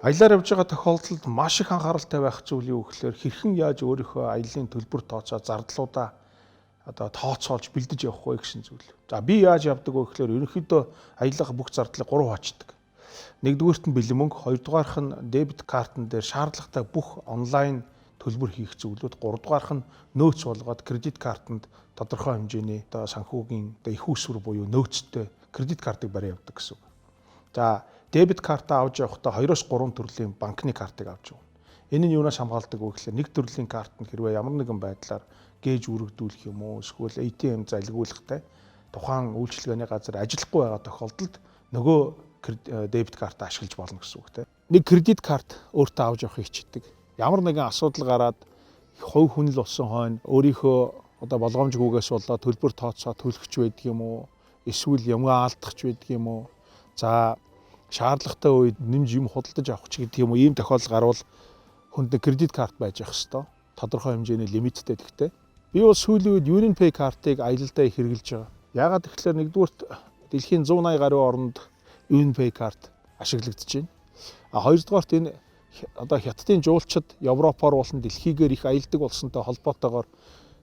Аялаар явж байгаа тохиолдолд маш их анхааралтай байх зүйл юу гэхээр хэрхэн яаж өөрийнхөө аяллаа төлбөр тооцоо зардлуудаа тооцоолж бэлдэж явах вэ гэсэн зүйл. За би яаж явдаг вэ гэхээр ерөнхийдөө аяллах бүх зардлыг 3 хуваачдаг. Нэгдүгээрт нь бэлэн мөнгө, хоёрдугаарх нь дебет картн дээр шаардлагатай бүх онлайн төлбөр хийх зүйлүүд, гуравдугаарх нь нөөц болгоод кредит картанд тодорхой хэмжээний санхүүгийн их усвар буюу нөөцтэй кредит картыг барай явдаг гэсэн үг. За дебет картаа авч явахдаа 2-3 төрлийн банкны картыг авч явна. Энэ нь юунаас хамгаалдаг вэ гэхээр нэг төрлийн картанд хэрвээ ямар нэгэн байдлаар гээж үргэлжлүүлэх юм уу эсвэл ATM залгиулахтай тухайн үйлчилгээний газар ажиллахгүй байгаа тохиолдолд нөгөө дебет картаа ашиглаж болно гэсэн үг тийм. Нэг кредит карт өөртөө авч явахыг хичээдэг. Ямар нэгэн асуудал гараад хувь хүн л болсон хойно өөрийнхөө болгоомжгүйгээс болоод төлбөр тооцоо төлөхч байдаг юм уу? Эсвэл юмгаа алдах ч байдаг юм уу? За шаардлагатай үед нэмж юм худалдаж авах ч гэдэг юм уу, ийм тохиолдол гарвал хүнд кредит карт байж явах хэвээр тодорхой хэмжээний лимиттэй гэхдээ би бол сүүлийн үед UnionPay картыг аялалдаа их хэрэглэж байгаа. Яагаад гэвэл нэгдүгürt дэлхийн 180 гаруй орнд UnionPay карт ашиглагдаж байна. Хоёрдугаарт энэ хятадын жуулчид Европоор болон дэлхийгээр их аялдаг болсонтой холбоотойгоор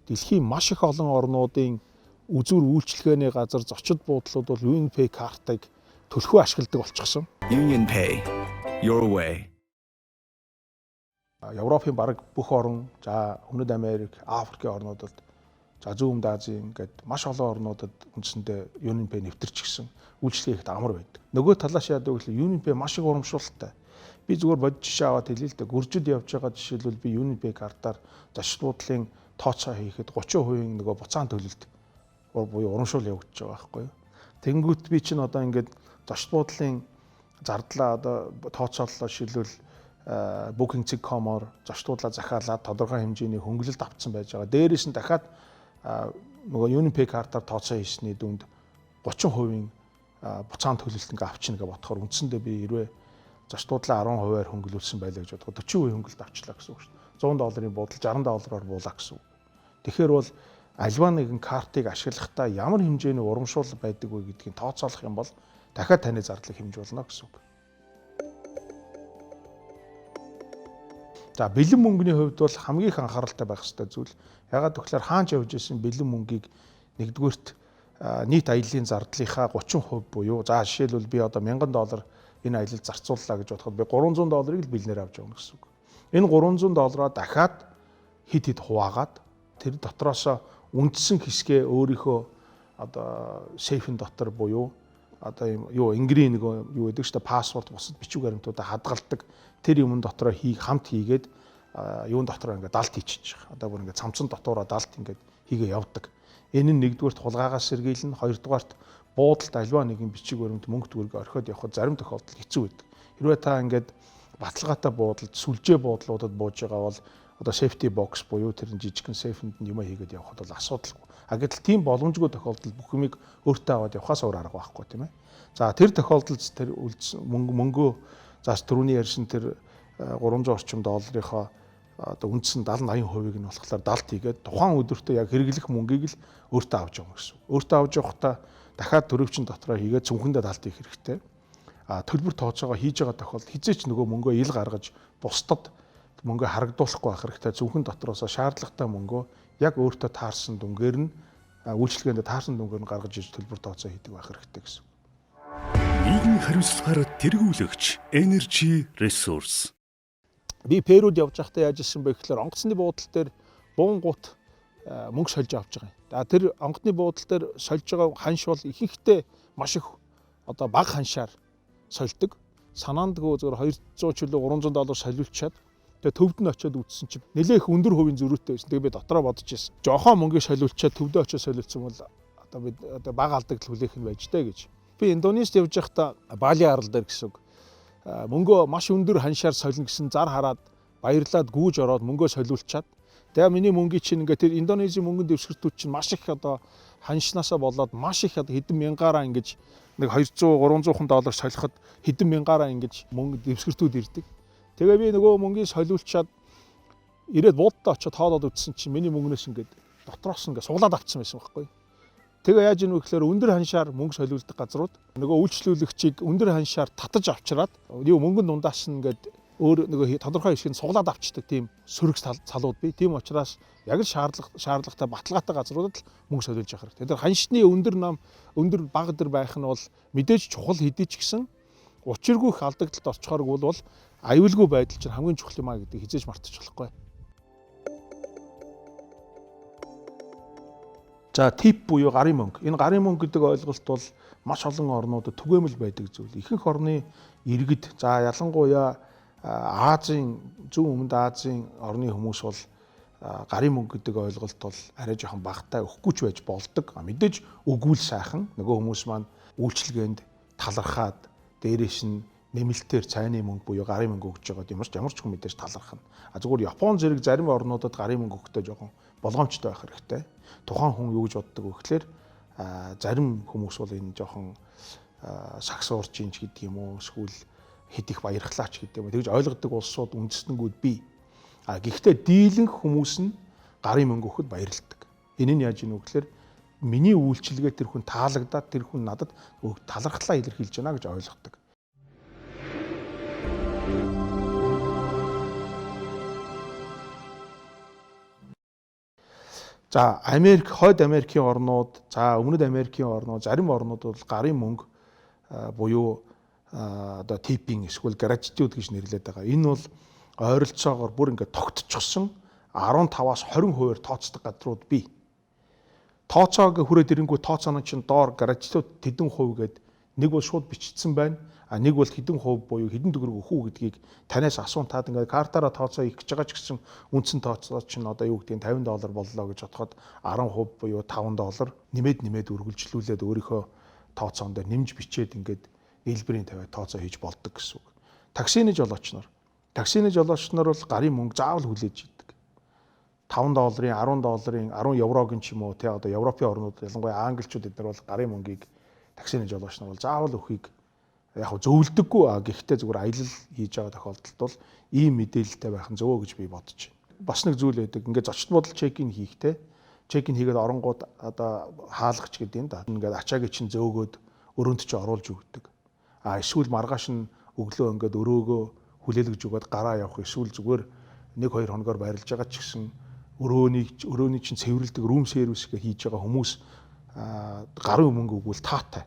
дэлхийн маш их олон орнуудын үзүүр үйлчилгээний газар зочид буудлууд бол UnionPay картыг төлхөө ашигладаг болчихсон. UnionPay, your way. Европын бараг бүх орн, за Өмнөд Америк, Африкийн орнуудад, за Зүүн Азийн ингээд маш олон орнуудад үндсэндээ UnionPay нэвтэрч гисэн үйлчлэгээ ихд амар байдаг. Нөгөө талаас яадаг гэвэл UnionPay маш их урамшуулалтай. Би зүгээр бодож жишээ аваад хэлээ л дээ. Гүржид явж байгаа жишээлбэл би UnionPay картаар зочид буудлын тооцоо хийхэд 30% нөгөө буцаан төлөлт буюу урамшуул явагдаж байгаа байхгүй юу. Тэнгүүт би чинь ингээд зочид буудлын зардлаа тооцооллоо шилбэл Booking.com-оор зочид буудлаа захиалаад тодорхой хэмжээний хөнгөлөлт авцсан байж байгаа. Дээрээс нь дахиад нөгөө UnionPay картаар тооцоо хийсний дүнд 30% буцаан төлөлт авчна гэж бодохоор үндсэндээ би хэрвээ зочид буудлаа 10%-аар хөнгөлүүлсэн байлаа гэж бодоход 40% хөнгөлөлт авчлаа гэсэн үг шүү дээ. $100 буудал $60-аар буулаа гэсэн үг. Тэгэхээр бол альва нэгэн картыг ашиглахдаа ямар хэмжээний урамшуул байдаг вэ гэдгийг тооцоолох юм бол дахиад таны зардлыг хэмж болно гэсэн үг. За бэлэн мөнгөний хувьд бол хамгийн их анхааралтай байх ёстой зүйл. Ягаад гэвэл хаанч явж исэн бэлэн мөнгийг нэгдүгürt нийт аяллаа зардлынхаа 30% буюу за жишээлбэл би $1000 энэ аялалд зарцууллаа гэж бодоход би $300 л бэлнээр авч явна гэсэн үг. Энэ $300-аа дахиад хид хуваагаад тэр дотроос үндсэн хэсгээ өөрийнхөө сейфэн дотор буюу ингрийн юу гэдэг чинь пассворд бусад бичиг баримтуудаа хадгалдаг тэр юм дотроо хамт хийгээд юун дотроо далд хийчихэж байгаа. Бүр цамцсан дотоороо далд хийгээ явдаг. Энэ нь нэгдүгээрт хулгаагаас сэргийлнэ, хоёрдугаарт буудалд альва нэгэн бичиг баримт мөнгө төгрөг орхиод явхад зарим тохиолдолд хэцүү байдаг. Хэрвээ та баталгаатай буудалд сүлжээ буудлуудад бууж байгаа бол safety box буюу тэр жижигхэн сейфэнд юм хийгээд явхад бол асуудалгүй. Гэтэл тийм боломжгүй тохиолдолд бүх юмыг өөртөө аваад явахаас өөр арга байхгүй тийм ээ. За тэр тохиолдолд тэр мөнгөө заас түрүүний ярьсан тэр 300 орчим долларынхаа үндсэн 70-80%-ийг нь болохоор далд хийгээд тухайн өдөртөө яг хэрэглэх мөнгийг л өөртөө авч явна гэсэн. Өөртөө авч явахдаа дахиад төрөвчин дотроо хийгээд цүнхэндээ далд хийх хэрэгтэй. Төлбөр тооцоогоо хийж байгаа тохиолдолд хизээч нөгөө мөнгөө ил гаргаж бусдад мөнгө харагдуулахгүй байх хэрэгтэй. Зөвхөн дотроос шаардлагатай мөнгөө яг өөртөө таарсан дүнгээр нь үйлчлэгээнд таарсан дүнгээр нь гаргаж иж төлбөр тооцоо хийдэг байх хэрэгтэй гэсэн. Нийгмийн хариуцлагаар тэргүүлэгч Energy Resource. Би Перуд явж байхдаа яаж исэн бэ гэхээр онгоцны буудлын дээр буунгут мөнгө сольж авч байгаа юм. Тэр онгоцны буудлын дээр сольж байгаа ханш бол ихэнхдээ маш их бага ханшаар сольдог. Санаандгүй зөвхөн $200 ч $300 солиулчаад тэгээ төвд нь очиод үтсэн чинь нэлээх өндөр хувийн зөрүүтэй байсан. Тэгээ би дотроо бодож ирсэн. Жохон мөнгөийг солиулчаад төвдөө очиод солиулсан бол би бага алдагдал хүлээх нь байж таа гэж. Би Индонезид явж байхдаа Бали арал дээр гэсэн үг мөнгөө маш өндөр ханшаар солино гэсэн зар хараад баярлаад гүүж ороод мөнгөө солиулчаад тэгээ миний мөнгийг чинь тэр Индонезийн мөнгөнд дэвсгэртүүд чинь маш их ханшнаасаа болоод маш их хэдэн мянгаараа нэг $200-300 солиход хэдэн мянгаараа мөнгө дэвсгэртүүд ирдэг. Тэгээ би нөгөө мөнгийг солиулчаад ирээд буудад очиод хоолоод үтсэн чинь миний мөнгнөөс дотроос суглаад авцсан байсан байхгүй. Тэгээ яаж ийнэ вэ гэхээр өндөр ханшаар мөнгө солиулдаг газрууд нөгөө үйлчлүүлэгчийг өндөр ханшаар татаж авчираад мөнгөнд дундаас нь ингээд өөр нөгөө тодорхой хэсгийг суглаад авчдаг тийм сөрөг салууд бий. Тийм учраас яг л шаардлагатай баталгаатай газруудад л мөнгө солиулж явах хэрэгтэй. Тэр ханшны өндөр бага дээр байх нь бол мэдээж чухал хэдий ч гэсэн учиргүй их алдагдлалд орчхооргүй бол аюулгүй байдал чинь хамгийн чухал юм а гэдгийг хизээж мартаж болохгүй. За тип буюу гарын мөнгө. Энэ гарын мөнгө гэдэг ойлголт бол маш олон орнуудад түгээмэл байдаг зүйл. Ихэнх орны иргэд за ялангуяа Азийн зүүн өмнөд Азийн орны хүмүүс бол гарын мөнгө гэдэг ойлголт бол арай жоохон багатай өгөхгүй ч байж болдог. Мэдээж өгвөл сайхан. Нөгөө хүмүүс маань үйлчлэгээнд талархаад дээрээс нь нэмэлтээр цайны мөнгө буюу гарын мөнгө өгч байгаа ямар ч хүн мэдээж талархна. Зүгээр Япон зэрэг зарим орнуудад гарын мөнгө өгөхдөө жоохон болгоомжтой байх хэрэгтэй. Тухайн хүн юу гэж боддог вэ гэхээр зарим хүмүүс бол энэ жоохон сагс уурж ийн ч гэдэг юм уу эсвэл хэд их баярхлаач гэдэг юм. Тэгж ойлгодог улсууд үндэстнүүд бий. Гэхдээ дийлэнх хүмүүс нь гарын мөнгө өгөхөд баярлдаг. Энэ нь яаж ийнэ вэ гэхээр миний үйлчилгээ тэр хүн таалагдаад тэр хүн надад талархлаа илэрхийлж байна гэж ойлгодог. За хойд Америкийн орнууд, за өмнөд Америкийн орнууд, зарим орнууд бол гарын мөнгө буюу одоо типинг эсвэл гражитууд гэж нэрлэдэг байгаа. Энэ бол ойролцоогоор бүр ингээд тогтчихсон 15-аас 20% тооцдог газрууд бий. Тооцоог хүрээд ирэнгүү тооцооны чинь доор гражитууд хэдэн хувь гээд нэг бол шууд бичигдсэн байна. Нэг бол хэдэн хувь буюу хэдэн төгрөг өгөх үү гэдгийг танаас асуунтаад ингээд картаараа тооцоо их гэж байгаа ч гэсэн үндсэн тооцоо чинь одоо юу гэдгийг $50 боллоо гэж бодоход 10% буюу $5 нэмээд үргэлжлүүлээд өөрийнхөө тооцоон дээр нэмж бичээд ингээд нийлбэрийн тавиад тооцоо хийж болдог гэсэн үг. Таксины жолооч нар бол гарын мөнгө заавал хүлээж идэг. $5, $10, 10 еврогийн ч юм уу те одоо Европын орнууд ялангуяа англичууд эдгээр бол гарын мөнгийг таксины жолооч нар бол заавал өхийг яг зөвлөдөггүй гэхдээ зүгээр аялал хийж байгаа тохиолдолд бол ийм мэдээлэлтэй байх нь зөвөө гэж би бодож байна. Бас нэг зүйл байдаг. Ингээд зочд бодол чек-ин хийхтэй. Чек-ин хийгээд оронгууд одоо хаалгач гэдэг юм да. Ингээд ачаагийн чинь зөөгөөд өрөөнд чи оруулж өгдөг. Эсвэл маргааш нь өглөө ингээд өрөөгөө хүлээлгэж өгөөд гараа явах эсвэл зүгээр 1-2 хоногоор байрлаж байгаа ч гэсэн өрөөний чинь цэвэрлдэг рум сервис гэж хийж байгаа хүмүүс гарын мөнгө өгвөл таатай.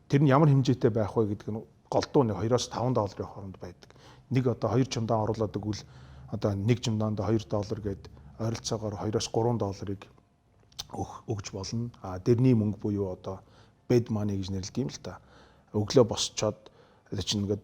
Тэр нь ямар хэмжээтэй байх вэ гэдэг нь голдуу нэг $2-5 хооронд байдаг. Нэг одоо 2 чамдаан оруулаад өгвөл одоо 1 чамдаанд $2 гээд ойролцоогоор $2-3 өгж болно. Дэрний мөнгө буюу одоо bed money гэж нэрлэдэг юм л та. Өглөө босчоод чинь ингээд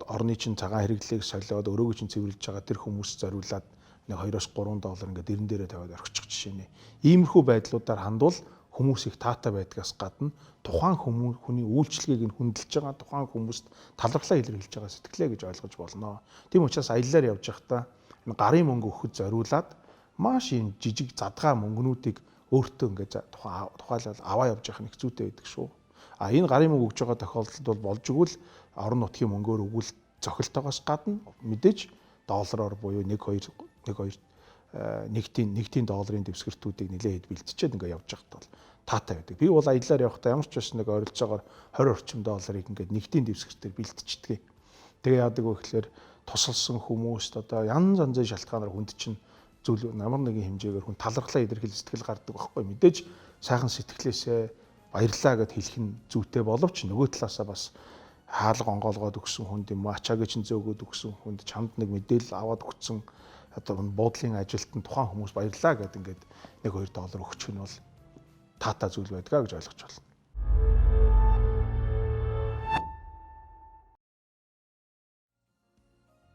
орны чинь цагаан хэрэглээг солиод өрөөгөө чинь цэвэрлж байгаа тэр хүмүүс зориулаад нэг $2-3 ингээд дэрэн дээрээ тавиад орчих жишээ нэ. Иймэрхүү байдлуудаар хандвал хүмүүс их таатай байдгаас гадна тухайн хүний үйлчлэгийг нь хүндэлж байгаа тухайн хүмүүст талархлаа илэрхийлж байгаа сэтгэлээ гэж ойлгож болно. Тийм учраас аяллаар явж байхдаа энэ гарын мөнгө өгөхөд зориулаад маш юм жижиг задгаа мөнгнүүдийг өөртөө ингээд тухайлбал аваа явж явах нь их зүйтэй байдаг шүү. Энэ гарын мөнгө өгж байгаа тохиолдолд бол болж игэл орон нутгийн мөнгөөр өгвөл цохилтойгоос гадна мэдээж доллараар буюу 1-2 долларын дэвсгэртүүдийг нэлээд бэлтжээд ингээд явж байхад бол таатай байдаг. Би бол аяллаар явахдаа ямар ч байсан нэг ойролцоогоор $20 орчим ингээд нэгдийн дэвсгэртээр бэлтждэг. Тэгээ яадаг вэ гэхээр тусалсан хүмүүст одоо янз янзын шалтгаанаар хүнд чинь зүйл ямар нэгэн хэмжээгээр хүн талархлаа илэрхийлэх сэтгэл гардаг байхгүй. Мэдээж сайхан сэтгэлээсээ баярлалаа гэд хэлэх нь зүйтэй боловч нөгөө талаасаа бас хаалга онгоолгоод өгсөн хүнд юм уу ачаагийн чинь зөөгөөд өгсөн хүнд чамд нэг мэдээлэл аваад өгсөн одоо буудлын ажилтнанд тухайн хүмүүс баярлалаа гэд ингээд $1-2 өгчих нь бол таатай зүйл байдгаа гэж ойлгож байна.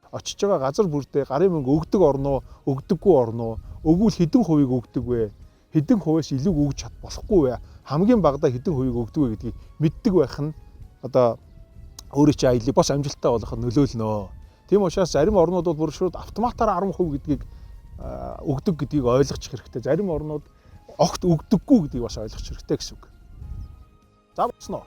Очиж байгаа газар бүрдээ гарын мөнгө өгдөг орноо, өгдөггүй орноо, өгвөл хэдэн хувийг өгдөг вэ? Хэдэн хувиас илүү өгж болохгүй вэ? Хамгийн багадаа хэдэн хувийг өгдөг вэ гэдгийг мэддэг байх нь одоо өөрөө чи аялыг бас амжилттай болгоход нөлөөлнө. Тийм учраас зарим орнууд бол бүр шууд автоматаар 10% гэдгийг өгдөг гэдгийг ойлгочих хэрэгтэй. Зарим орнууд огт өгдөггүй гэдгийг бас ойлгочих хэрэгтэй гэсэн үг. За болсноо.